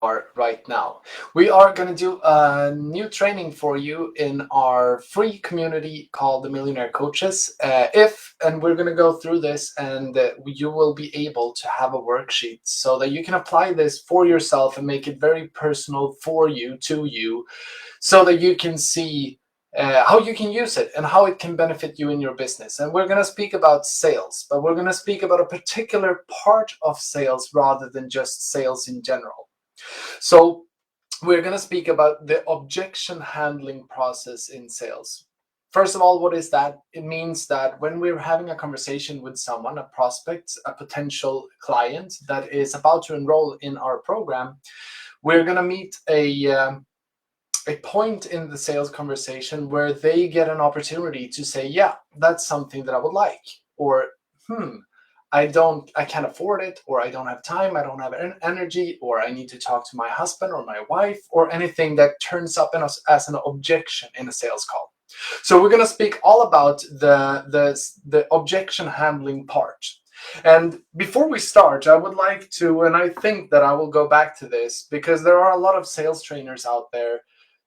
are right now. We are going to do a new training for you in our free community called the Millionaire Coaches. And we're going to go through this, and you will be able to have a worksheet so that you can apply this for yourself and make it very personal for you, to you, so that you can see how you can use it and how it can benefit you in your business. And we're going to speak about sales, but we're going to speak about a particular part of sales rather than just sales in general. So we're going to speak about the objection handling process in sales. First of all, what is that? It means that when we're having a conversation with someone, a prospect, a potential client that is about to enroll in our program, we're going to meet a point in the sales conversation where they get an opportunity to say, yeah, that's something that I would like, or I can't afford it, or I don't have time, I don't have energy, or I need to talk to my husband or my wife, or anything that turns up in us as an objection in a sales call. So we're going to speak all about the objection handling part. And before we start, I would like to, and I think that I will go back to this because there are a lot of sales trainers out there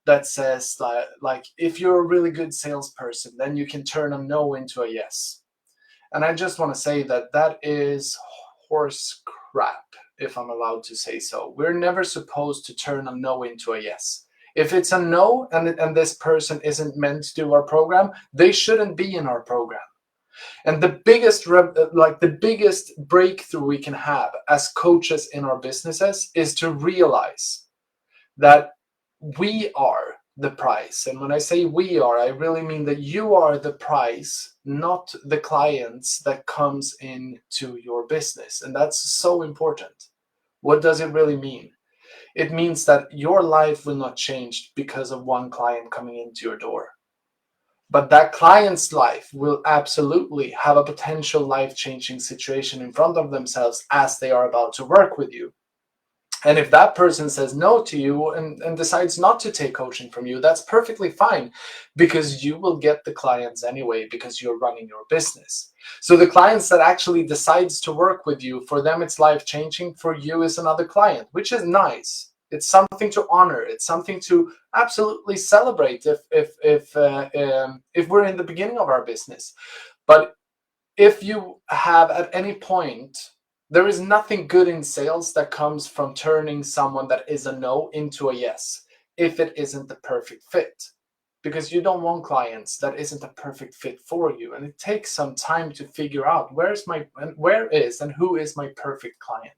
that says like if you're a really good salesperson, then you can turn a no into a yes. And I just want to say that that is horse crap, if I'm allowed to say so. We're never supposed to turn a no into a yes. If it's a no and this person isn't meant to do our program, they shouldn't be in our program. And the biggest breakthrough we can have as coaches in our businesses is to realize that we are the price. And when I say we are, I really mean that you are the price, not the clients that comes into your business. And that's so important. What does it really mean? It means that your life will not change because of one client coming into your door. But that client's life will absolutely have a potential life-changing situation in front of themselves as they are about to work with you. And if that person says no to you and decides not to take coaching from you, that's perfectly fine, because you will get the clients anyway because you're running your business. So the clients that actually decides to work with you, for them it's life-changing, for you is another client, which is nice. It's something to honor. It's something to absolutely celebrate if we're in the beginning of our business. But if you have at any point, there is nothing good in sales that comes from turning someone that is a no into a yes if it isn't the perfect fit, because you don't want clients that isn't a perfect fit for you. And it takes some time to figure out where is and who is my perfect client,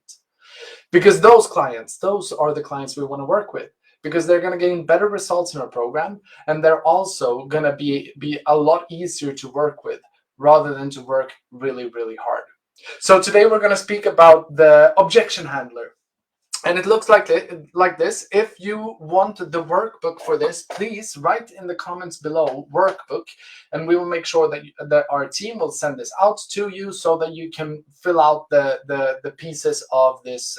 because those are the clients we want to work with, because they're going to gain better results in our program, and they're also going to be a lot easier to work with rather than to work really, really hard. So today we're going to speak about the objection handler. And it looks like this. If you want the workbook for this, please write in the comments below workbook, and we will make sure that our team will send this out to you so that you can fill out the pieces of this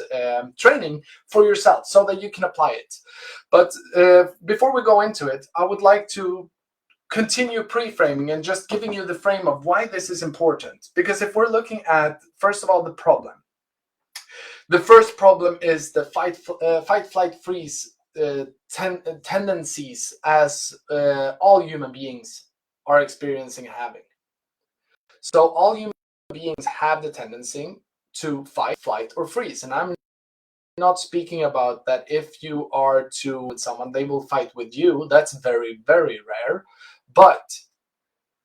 training for yourself so that you can apply it. But before we go into it, I would like to continue pre-framing and just giving you the frame of why this is important. Because if we're looking at, first of all, the problem, the first problem is the fight, flight, freeze tendencies as all human beings are experiencing and having. So all human beings have the tendency to fight, flight, or freeze. And I'm not speaking about that if you are to with someone, they will fight with you. That's very, very rare. But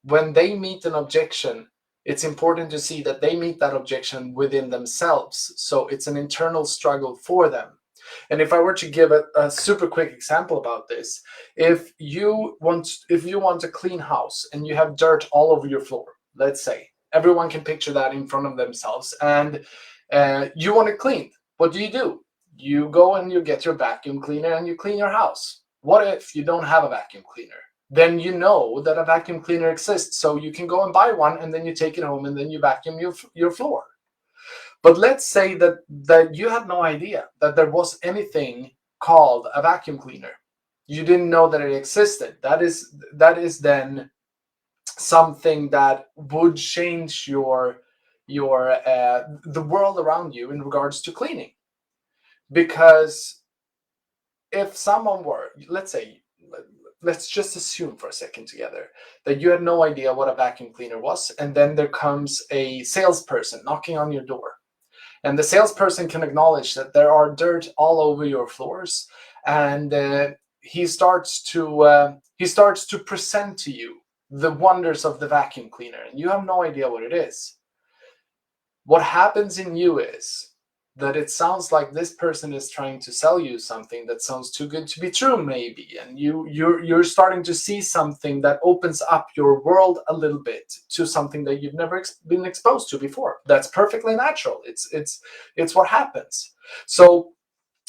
when they meet an objection, it's important to see that they meet that objection within themselves. So it's an internal struggle for them. And if I were to give a super quick example about this, if you want a clean house and you have dirt all over your floor, let's say, everyone can picture that in front of themselves, and you want it cleaned. What do? You go and you get your vacuum cleaner and you clean your house. What if you don't have a vacuum cleaner? Then you know that a vacuum cleaner exists, so you can go and buy one, and then you take it home and then you vacuum your floor. But let's say that you had no idea that there was anything called a vacuum cleaner. You didn't know that it existed. That is then something that would change the world around you in regards to cleaning. Because if someone were, let's just assume for a second together that you had no idea what a vacuum cleaner was, and then there comes a salesperson knocking on your door, and the salesperson can acknowledge that there are dirt all over your floors, and he starts to present to you the wonders of the vacuum cleaner, and you have no idea what it is. What happens in you is that it sounds like this person is trying to sell you something that sounds too good to be true, maybe, and you're starting to see something that opens up your world a little bit to something that you've never been exposed to before. That's perfectly natural. It's what happens. So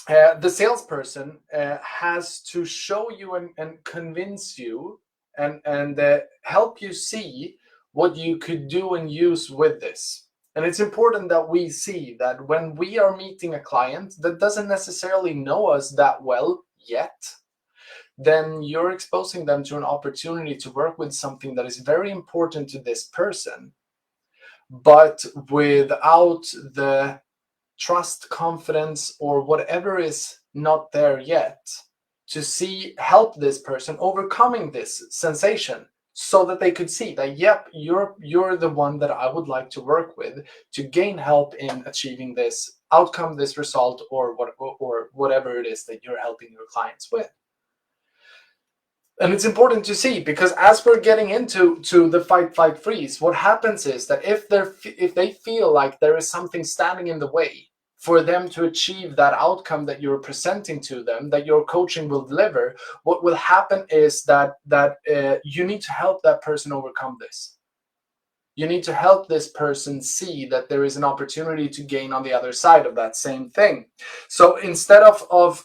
the salesperson has to show you and convince you and help you see what you could do and use with this. And it's important that we see that when we are meeting a client that doesn't necessarily know us that well yet, then you're exposing them to an opportunity to work with something that is very important to this person, but without the trust, confidence, or whatever is not there yet, to help this person overcoming this sensation, so that they could see that, yep, you're the one that I would like to work with to gain help in achieving this outcome, this result, or whatever it is that you're helping your clients with. And it's important to see, because as we're getting into the fight, flight, freeze, what happens is that if they feel like there is something standing in the way for them to achieve that outcome that you're presenting to them, that your coaching will deliver, what will happen is that you need to help that person overcome this. You need to help this person see that there is an opportunity to gain on the other side of that same thing. So instead of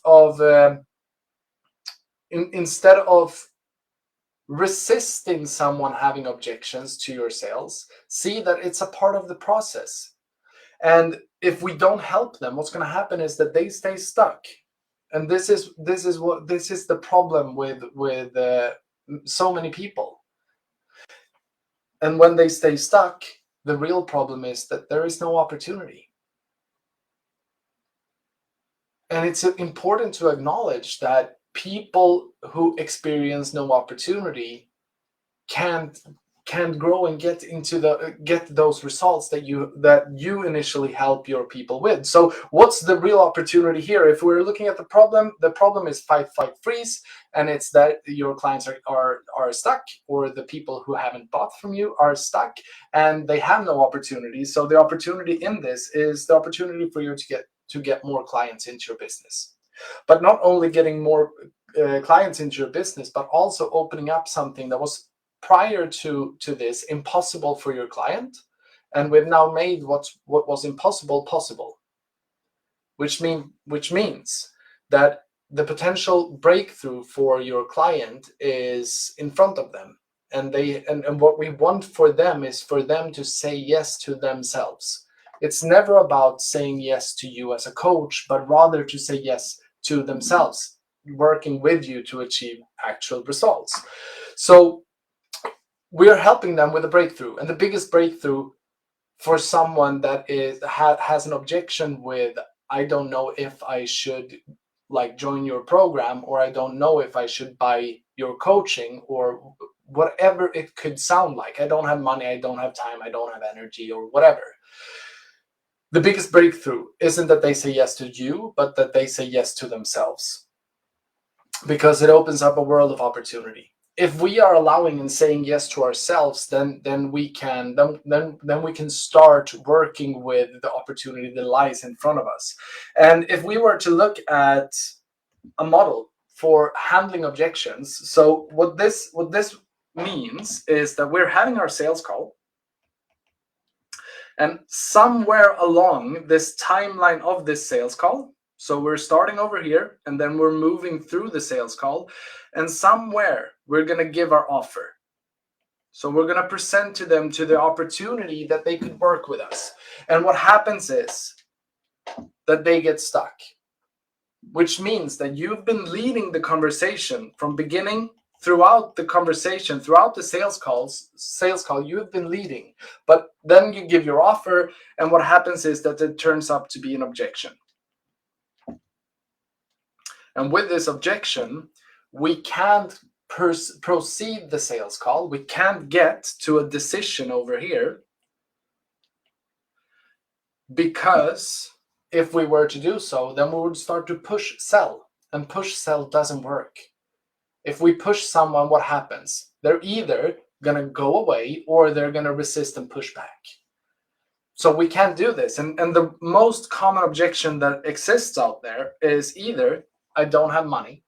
resisting someone having objections to your sales, see that it's a part of the process. And if we don't help them, what's going to happen is that they stay stuck. And this is the problem with so many people. And when they stay stuck, the real problem is that there is no opportunity. And it's important to acknowledge that people who experience no opportunity can't grow and get those results that you initially help your people with. So what's the real opportunity here? If we're looking at the problem is fight, flight, freeze, and it's that your clients are stuck, or the people who haven't bought from you are stuck and they have no opportunity. So the opportunity in this is the opportunity for you to get more clients into your business. But not only getting more clients into your business, but also opening up something that was prior to this impossible for your client, and we've now made what was impossible possible, which means that the potential breakthrough for your client is in front of them, and what we want for them is for them to say yes to themselves. It's never about saying yes to you as a coach, but rather to say yes to themselves, working with you to achieve actual results. So we're helping them with a breakthrough, and the biggest breakthrough for someone that has an objection with, I don't know if I should join your program, or I don't know if I should buy your coaching, or whatever it could sound like. I don't have money, I don't have time, I don't have energy, or whatever. The biggest breakthrough isn't that they say yes to you, but that they say yes to themselves, because it opens up a world of opportunity. If we are allowing and saying yes to ourselves, then we can start working with the opportunity that lies in front of us. And if we were to look at a model for handling objections, so what this means is that we're having our sales call, and somewhere along this timeline of this sales call, so we're starting over here, and then we're moving through the sales call, and somewhere we're going to give our offer. So we're going to present to them to the opportunity that they could work with us. And what happens is that they get stuck, which means that you've been leading the conversation from beginning, throughout the conversation, throughout the sales call, you have been leading. But then you give your offer, and what happens is that it turns up to be an objection. And with this objection, we can't proceed the sales call. We can't get to a decision over here, because if we were to do so, then we would start to push sell, and push sell doesn't work. If we push someone, what happens? They're either going to go away or they're going to resist and push back. So we can't do this. And the most common objection that exists out there is either I don't have money.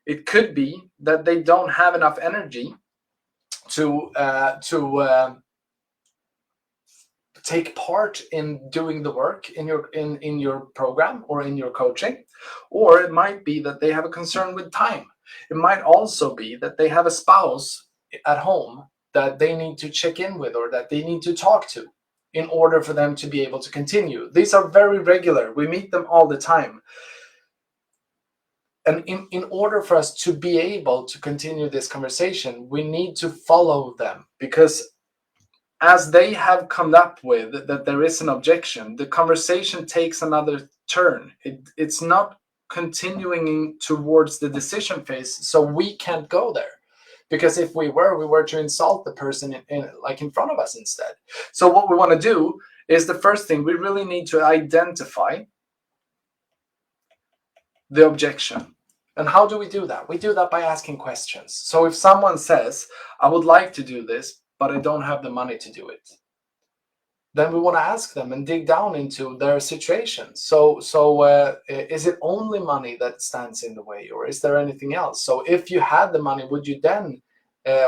It could be that they don't have enough energy to take part in doing the work in your program or in your coaching, or it might be that they have a concern with time. It might also be that they have a spouse at home that they need to check in with or that they need to talk to in order for them to be able to continue. These are very regular. We meet them all the time. And in order for us to be able to continue this conversation, we need to follow them, because as they have come up with that there is an objection, the conversation takes another turn. It's not continuing towards the decision phase, so we can't go there. Because if we were to insult the person in front of us instead. So what we want to do is, the first thing, we really need to identify the objection. And how do we do that? We do that by asking questions. So if someone says, I would like to do this, but I don't have the money to do it, then we want to ask them and dig down into their situation. So is it only money that stands in the way, or is there anything else? So if you had the money, would you then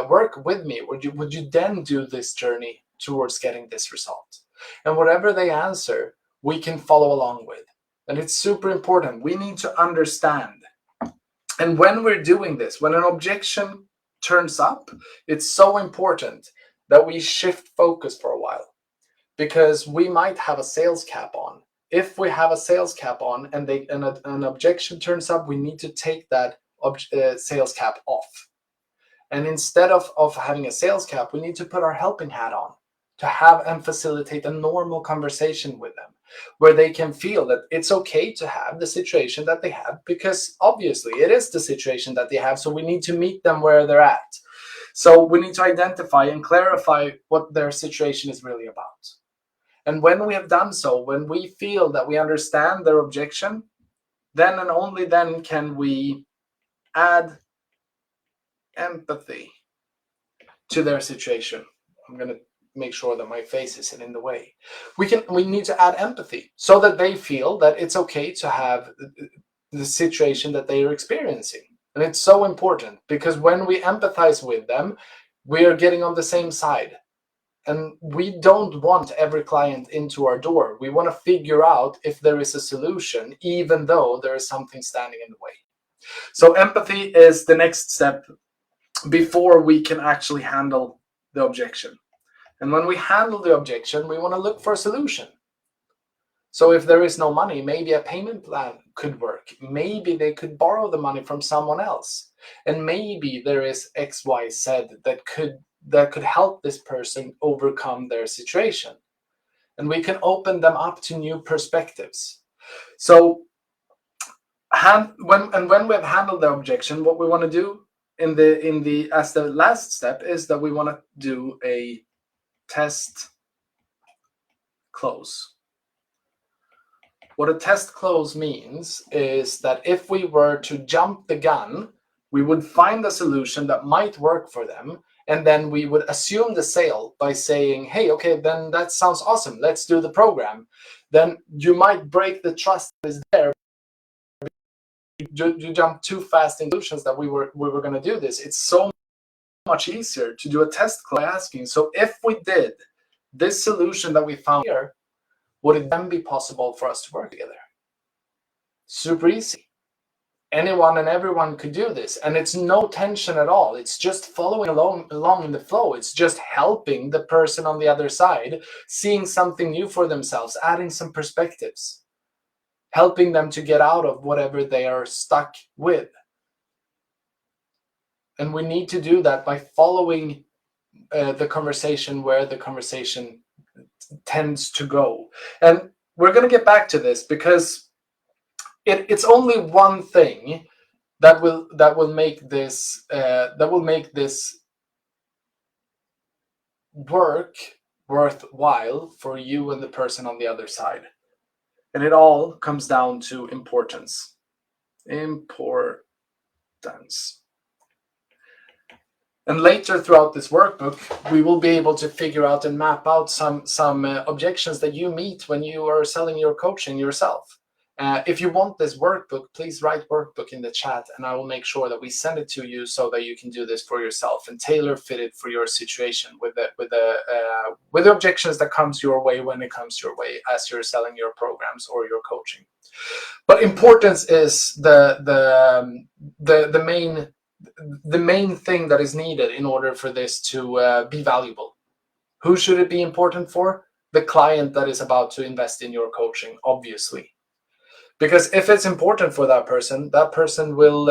work with me? Would you then do this journey towards getting this result? And whatever they answer, we can follow along with. And it's super important. We need to understand. And when we're doing this, when an objection turns up, it's so important that we shift focus for a while. Because we might have a sales cap on. If we have a sales cap on and an objection turns up, we need to take that sales cap off. And instead of having a sales cap, we need to put our helping hat on to have and facilitate a normal conversation with them, where they can feel that it's okay to have the situation that they have, because obviously it is the situation that they have. So we need to meet them where they're at. So we need to identify and clarify what their situation is really about. And when we have done so, when we feel that we understand their objection, then and only then can we add empathy to their situation. I'm going to make sure that my face isn't in the way. We need to add empathy so that they feel that it's okay to have the situation that they are experiencing. And it's so important, because when we empathize with them, we are getting on the same side. And we don't want every client into our door. We want to figure out if there is a solution, even though there is something standing in the way. So empathy is the next step before we can actually handle the objection. And when we handle the objection, we want to look for a solution. So if there is no money, maybe a payment plan could work. Maybe they could borrow the money from someone else. And maybe there is X, Y, Z that could help this person overcome their situation. And we can open them up to new perspectives. So when we have handled the objection, what we want to do as the last step is that we want to do a test close. What a test close means is that if we were to jump the gun, we would find a solution that might work for them, and then we would assume the sale by saying, hey, okay, then that sounds awesome. Let's do the program. Then you might break the trust that is there. You jump too fast in solutions that we were going to do this. It's so much easier to do a test by asking, so if we did this solution that we found here, would it then be possible for us to work together? Super easy. Anyone and everyone could do this, and it's no tension at all. It's just following along in the flow. It's just helping the person on the other side, seeing something new for themselves, adding some perspectives, helping them to get out of whatever they are stuck with. And we need to do that by following the conversation where the conversation tends to go. And we're going to get back to this, because It's only one thing that will make this work worthwhile for you and the person on the other side. And it all comes down to importance. Importance. And later throughout this workbook, we will be able to figure out and map out some objections that you meet when you are selling your coaching yourself. If you want this workbook, please write workbook in the chat, and I will make sure that we send it to you so that you can do this for yourself and tailor fit it for your situation with the objections that comes your way when it comes your way as you're selling your programs or your coaching. But importance is the main thing that is needed in order for this to be valuable. Who should it be important for? The client that is about to invest in your coaching, obviously. Because if it's important for that person will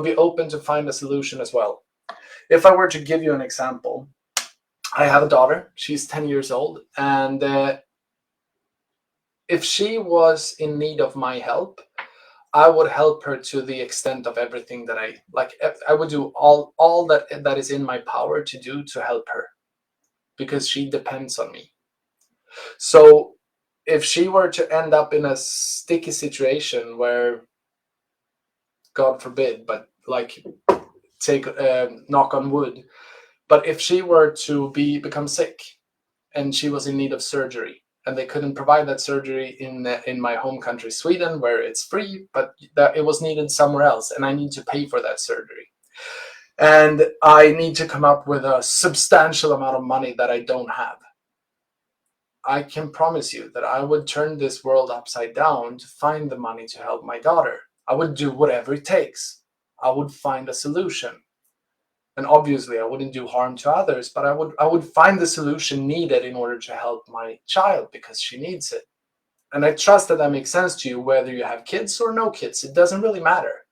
be open to find a solution as well. If I were to give you an example, I have a daughter. She's 10 years old, and if she was in need of my help, I would help her to the extent of everything that I like. I would do all that is in my power to do to help her, because she depends on me. So if she were to end up in a sticky situation where, God forbid, but like take knock on wood, but if she were to become sick and she was in need of surgery, and they couldn't provide that surgery in my home country, Sweden, where it's free, but that it was needed somewhere else, and I need to pay for that surgery. And I need to come up with a substantial amount of money that I don't have. I can promise you that I would turn this world upside down to find the money to help my daughter. I would do whatever it takes. I would find a solution. And obviously I wouldn't do harm to others, but I would find the solution needed in order to help my child because she needs it. And I trust that makes sense to you, whether you have kids or no kids. It doesn't really matter.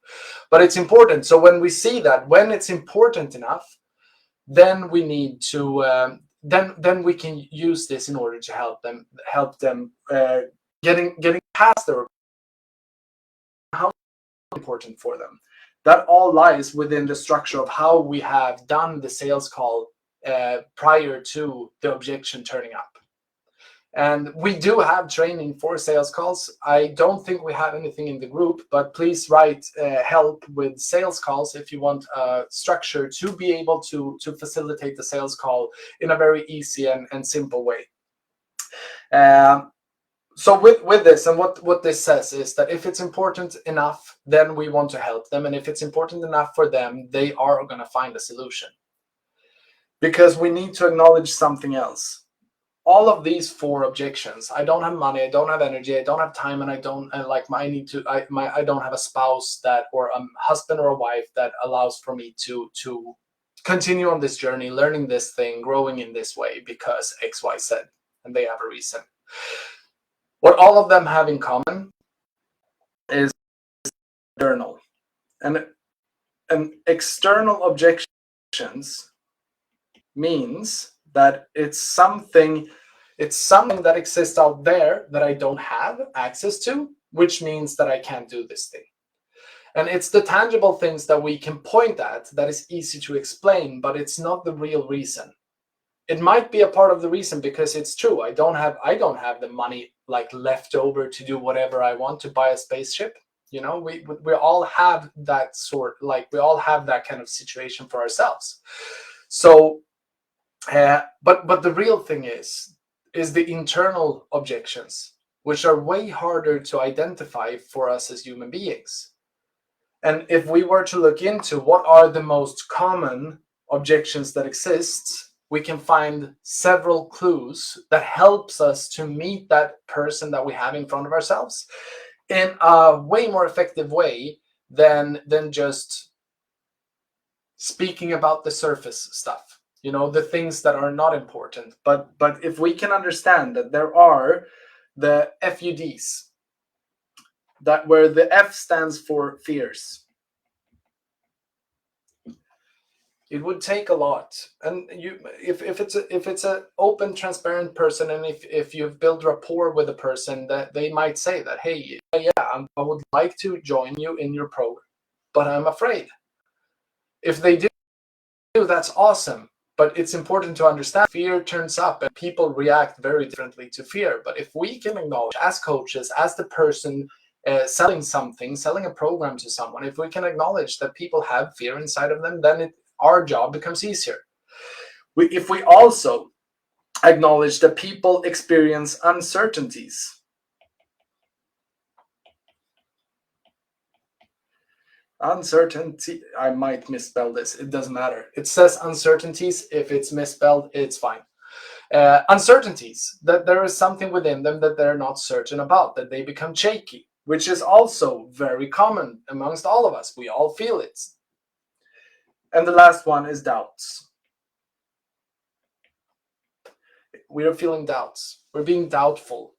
But it's important. So when we see that, when it's important enough, then we need to then we can use this in order to help them getting past their how important for them. That all lies within the structure of how we have done the sales call prior to the objection turning up. And we do have training for sales calls. I don't think we have anything in the group, but please write help with sales calls if you want a structure to be able to facilitate the sales call in a very easy and simple way. So with this, and what this says is that if it's important enough, then we want to help them. And if it's important enough for them, they are going to find a solution. Because we need to acknowledge something else. All of these 4 objections: I don't have money, I don't have energy, I don't have time, and I don't have a spouse that, or a husband or a wife that allows for me to continue on this journey, learning this thing, growing in this way because XYZ, and they have a reason. What all of them have in common is external. And external objections means that it's something that exists out there that I don't have access to, which means that I can't do this thing. And it's the tangible things that we can point at that is easy to explain, but it's not the real reason. It might be a part of the reason because it's true. I don't have the money like left over to do whatever I want, to buy a spaceship. You know, we all have that we all have that kind of situation for ourselves. So, but the real thing is the internal objections, which are way harder to identify for us as human beings. And if we were to look into what are the most common objections that exist, we can find several clues that helps us to meet that person that we have in front of ourselves in a way more effective way than just speaking about the surface stuff, you know, the things that are not important. But if we can understand that there are the FUDs, that where the F stands for fears. It would take a lot. And if it's a open, transparent person, and if you've built rapport with a person, that they might say that, hey, yeah, I would like to join you in your program, but I'm afraid. If they do, that's awesome. But it's important to understand fear turns up and people react very differently to fear. But if we can acknowledge, as coaches, as the person selling something, selling a program to someone, if we can acknowledge that people have fear inside of them, then our job becomes easier. If we also acknowledge that people experience uncertainties, uncertainty, I might misspell this, it doesn't matter. It says uncertainties. If it's misspelled, it's fine. Uncertainties, that there is something within them that they're not certain about, that they become shaky, which is also very common amongst all of us. We all feel it. And the last one is doubts. We are feeling doubts. We're being doubtful.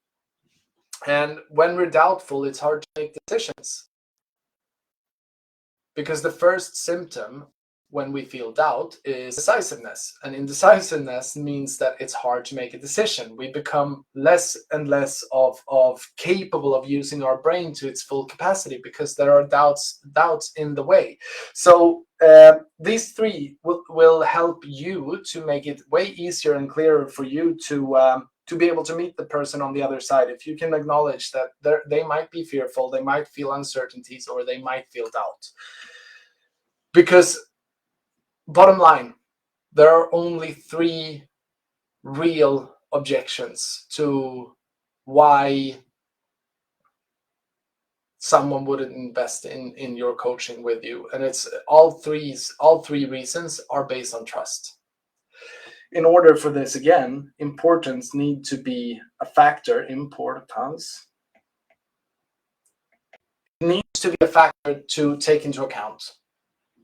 And when we're doubtful, it's hard to make decisions. Because the first symptom when we feel doubt is indecisiveness. And indecisiveness means that it's hard to make a decision. We become less and less of capable of using our brain to its full capacity because there are doubts in the way. So these three will help you to make it way easier and clearer for you to be able to meet the person on the other side. If you can acknowledge that they might be fearful, they might feel uncertainties, or they might feel doubt. Because bottom line, there are only three real objections to why someone wouldn't invest in your coaching with you. And it's all three reasons are based on trust. In order for this, again, importance need to be a factor. Importance needs to be a factor to take into account.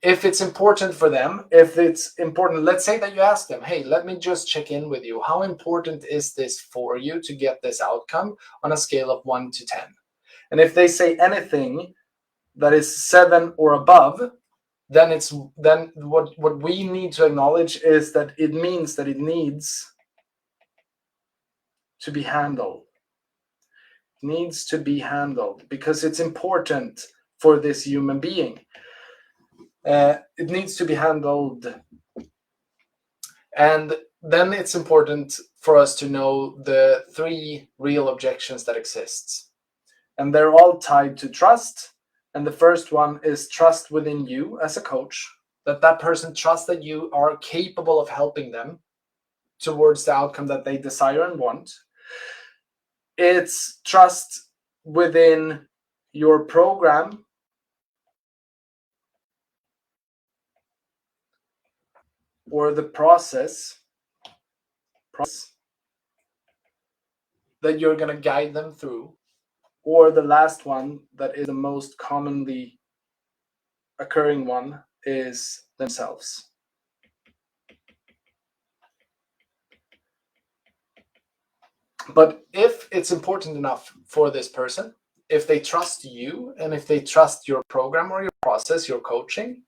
If it's important for them, if it's important, let's say that you ask them, hey, let me just check in with you. How important is this for you to get this outcome on a scale of 1 to 10? And if they say anything that is 7 or above, then what we need to acknowledge is that it means that it needs to be handled. It needs to be handled because it's important for this human being. It needs to be handled. And then it's important for us to know the three real objections that exist. And they're all tied to trust. And the first one is trust within you as a coach, that person trusts that you are capable of helping them towards the outcome that they desire and want. It's trust within your program or the process that you're going to guide them through. Or the last one, that is the most commonly occurring one, is themselves. But if it's important enough for this person, if they trust you, and if they trust your program or your process, your coaching,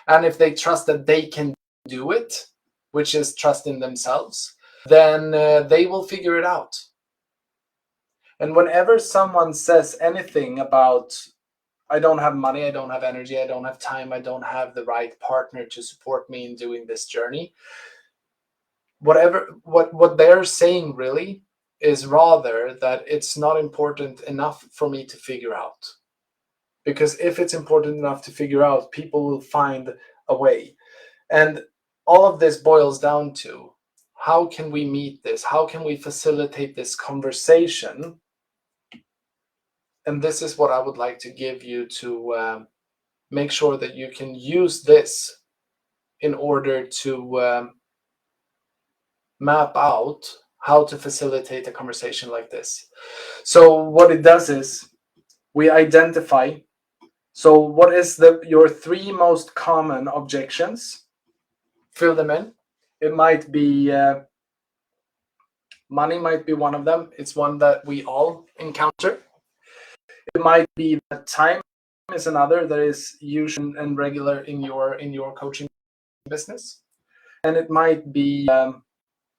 and if they trust that they can do it, which is trust in themselves, then they will figure it out. And whenever someone says anything about, I don't have money, I don't have energy, I don't have time, I don't have the right partner to support me in doing this journey, what they're saying really is rather that it's not important enough for me to figure out. Because if it's important enough to figure out, people will find a way. And all of this boils down to, how can we meet this? How can we facilitate this conversation? And this is what I would like to give you to make sure that you can use this in order to map out how to facilitate a conversation like this. So what it does is we identify, so what is your three most common objections? Fill them in. It might be money might be one of them. It's one that we all encounter. It might be that time is another that is usual and regular in your coaching business, and it might be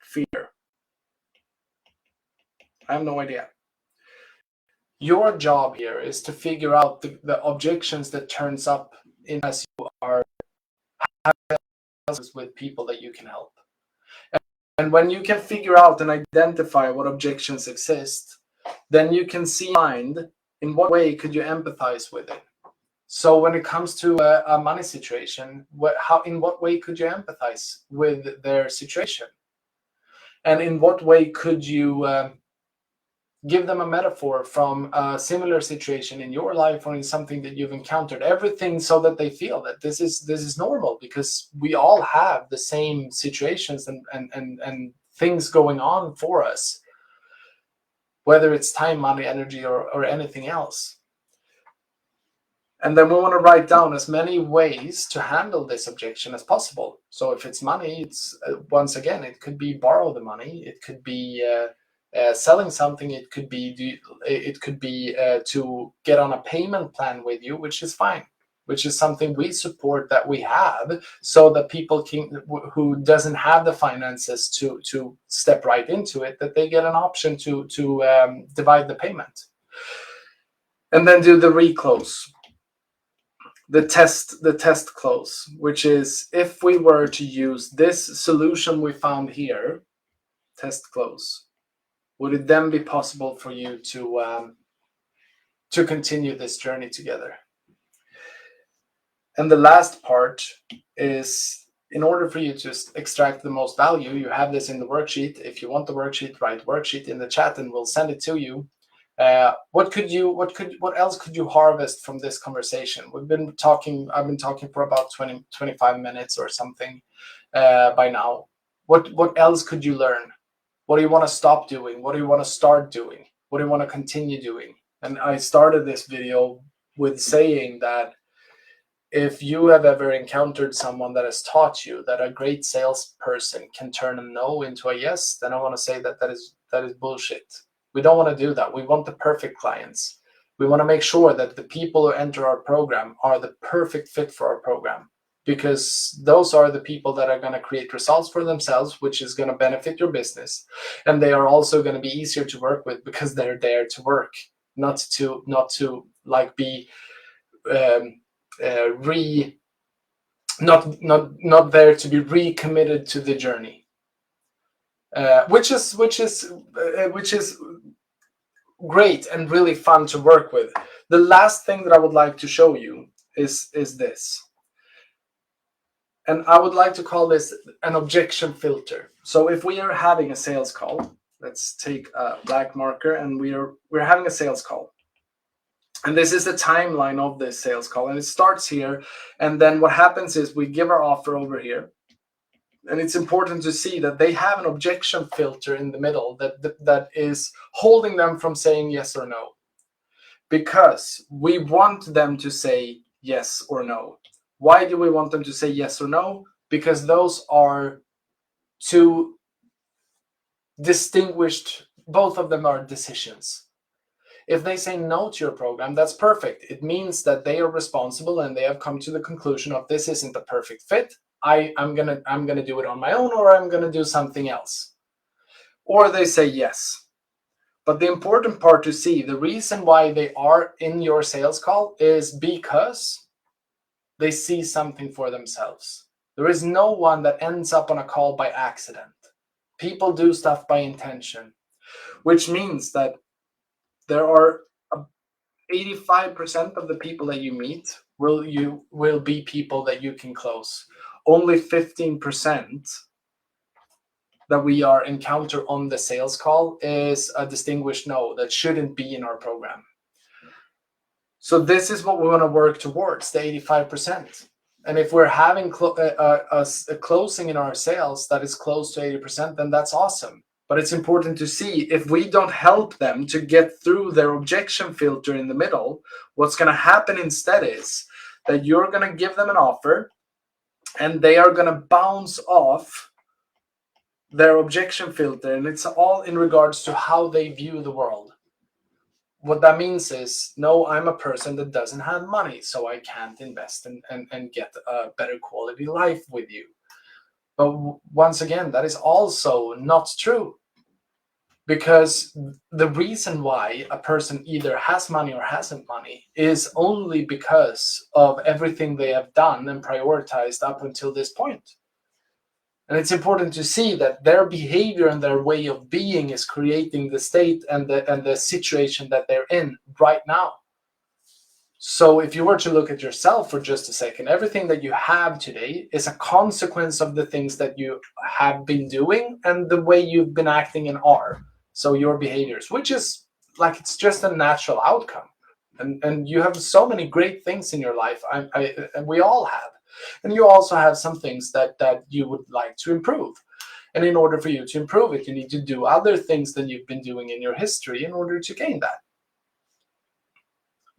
fear. I have no idea. Your job here is to figure out the objections that turns up in as you are with people that you can help. And when you can figure out and identify what objections exist, then you can see in what way could you empathize with it. So when it comes to a money situation, in what way could you empathize with their situation? And in what way could you give them a metaphor from a similar situation in your life or in something that you've encountered? Everything so that they feel that this is normal, because we all have the same situations and things going on for us, whether it's time, money, energy, or anything else. And then we want to write down as many ways to handle this objection as possible. So if it's money, it's once again, it could be borrow the money, it could be selling something, it could be to get on a payment plan with you, which is fine, which is something we support that we have, so that people who doesn't have the finances to step right into it, that they get an option to divide the payment. And then do the reclose. The test close, which is, if we were to use this solution we found here, test close, would it then be possible for you to continue this journey together? And the last part is, in order for you to extract the most value, you have this in the worksheet. If you want the worksheet, write worksheet in the chat and we'll send it to you. What else could you harvest from this conversation? I've been talking for about 25 minutes or something by now. What else could you learn? What do you want to stop doing? What do you want to start doing? What do you want to continue doing? And I started this video with saying that if you have ever encountered someone that has taught you that a great salesperson can turn a no into a yes, then I want to say that is bullshit. We don't want to do that. We want the perfect clients. We want to make sure that the people who enter our program are the perfect fit for our program, because those are the people that are going to create results for themselves, which is going to benefit your business. And they are also going to be easier to work with because they're there to work, not to like be not there to be recommitted to the journey, which is great and really fun to work with. The last thing that I would like to show you is this, and I would like to call this an objection filter. So if we are having a sales call, let's take a black marker, and we're having a sales call. And this is the timeline of this sales call, and it starts here. And then what happens is we give our offer over here. And it's important to see that they have an objection filter in the middle that is holding them from saying yes or no, because we want them to say yes or no. Why do we want them to say yes or no? Because those are two distinguished, both of them are decisions. If they say no to your program, that's perfect. It means that they are responsible and they have come to the conclusion of this isn't the perfect fit. I'm gonna do it on my own, or I'm gonna do something else. Or they say yes. But the important part to see, the reason why they are in your sales call is because they see something for themselves. There is no one that ends up on a call by accident. People do stuff by intention, which means that there are 85% of the people that you meet will be people that you can close. Only 15% that we encounter on the sales call is a distinguished no that shouldn't be in our program. So this is what we want to work towards, the 85%. And if we're having a closing in our sales that is close to 80%, then that's awesome. But it's important to see, if we don't help them to get through their objection filter in the middle, what's going to happen instead is that you're going to give them an offer and they are going to bounce off their objection filter. And it's all in regards to how they view the world. What that means is, no, I'm a person that doesn't have money, so I can't invest and get a better quality life with you. But once again, that is also not true. Because the reason why a person either has money or hasn't money is only because of everything they have done and prioritized up until this point. And it's important to see that their behavior and their way of being is creating the state and the situation that they're in right now. So if you were to look at yourself for just a second, everything that you have today is a consequence of the things that you have been doing and the way you've been acting and are. So your behaviors, which is like, it's just a natural outcome. And you have so many great things in your life. And we all have. And you also have some things that you would like to improve. And in order for you to improve it, you need to do other things than you've been doing in your history in order to gain that.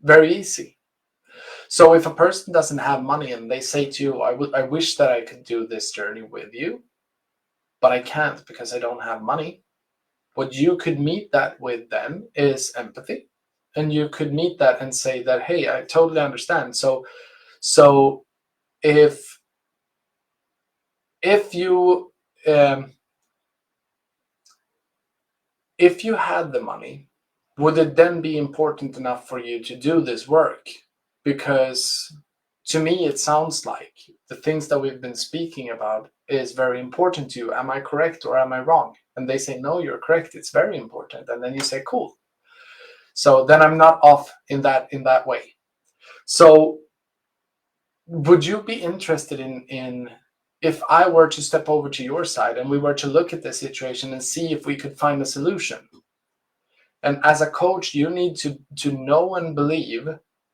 Very easy. So if a person doesn't have money and they say to you, I wish that I could do this journey with you, but I can't because I don't have money. What you could meet that with then is empathy. And you could meet that and say that, hey, I totally understand. So if you had the money, would it then be important enough for you to do this work? Because to me, it sounds like the things that we've been speaking about is very important to you. Am I correct or am I wrong? And they say, no, you're correct. It's very important. And then you say, cool. So then I'm not off in that way. So would you be interested in if I were to step over to your side and we were to look at the situation and see if we could find a solution? And as a coach, you need to know and believe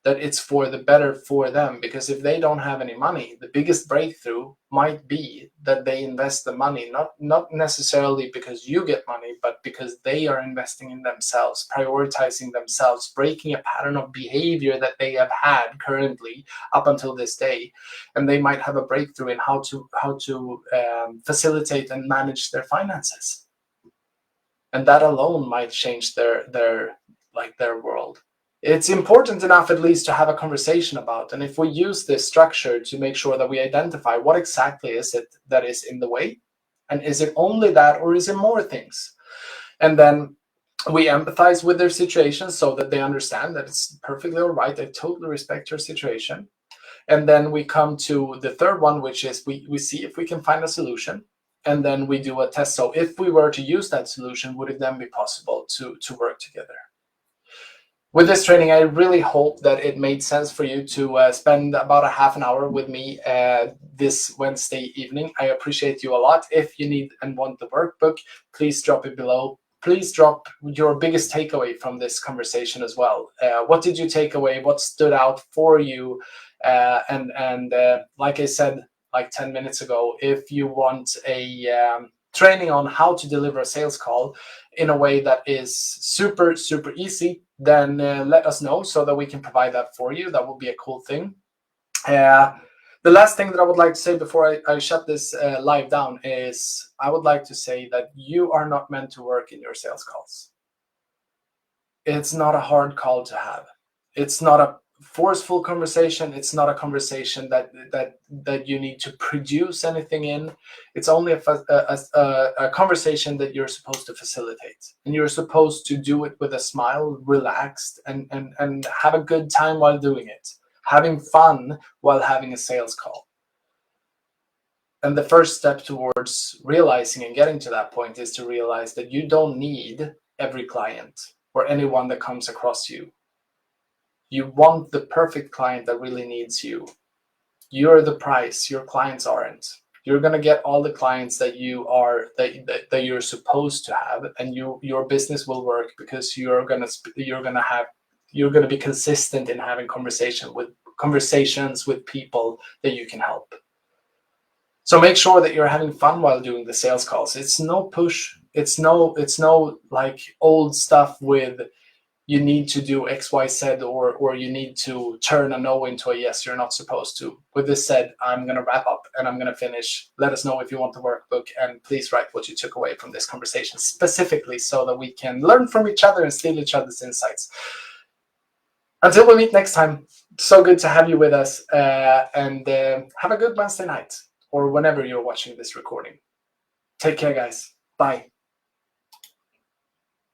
that it's for the better for them. Because if they don't have any money, the biggest breakthrough might be that they invest the money, not necessarily because you get money, but because they are investing in themselves, prioritizing themselves, breaking a pattern of behavior that they have had currently up until this day. And they might have a breakthrough in how to facilitate and manage their finances. And that alone might change their world. It's important enough at least to have a conversation about. And if we use this structure to make sure that we identify what exactly is it that is in the way, and is it only that, or is it more things? And then we empathize with their situation so that they understand that it's perfectly all right. I totally respect your situation. And then we come to the third one, which is we see if we can find a solution. And then we do a test. So if we were to use that solution, would it then be possible to work together? With this training, I really hope that it made sense for you to spend about a half an hour with me this Wednesday evening. I appreciate you a lot. If you need and want the workbook, please drop it below. Please drop your biggest takeaway from this conversation as well. What did you take away? What stood out for you? And like I said, like 10 minutes ago, if you want a training on how to deliver a sales call in a way that is super, super easy, then let us know so that we can provide that for you. That would be a cool thing. The last thing that I would like to say before I shut this live down is I would like to say that you are not meant to work in your sales calls. It's not a hard call to have. It's not a forceful conversation. It's not a conversation that you need to produce anything in. It's only a conversation that you're supposed to facilitate, and you're supposed to do it with a smile, relaxed, and have a good time while doing it, having fun while having a sales call. And the first step towards realizing and getting to that point is to realize that you don't need every client or anyone that comes across you. You want the perfect client that really needs you. You're the price. Your clients aren't. You're gonna get all the clients that you're supposed to have, and your business will work because you're gonna be consistent in having conversations with people that you can help. So make sure that you're having fun while doing the sales calls. It's no push. It's no like old stuff with you need to do X, Y, Z, or you need to turn a no into a yes. You're not supposed to. With this said, I'm going to wrap up and I'm going to finish. Let us know if you want the workbook, and please write what you took away from this conversation specifically so that we can learn from each other and steal each other's insights. Until we meet next time, so good to have you with us, and have a good Wednesday night. or whenever you're watching this recording. Take care, guys. Bye.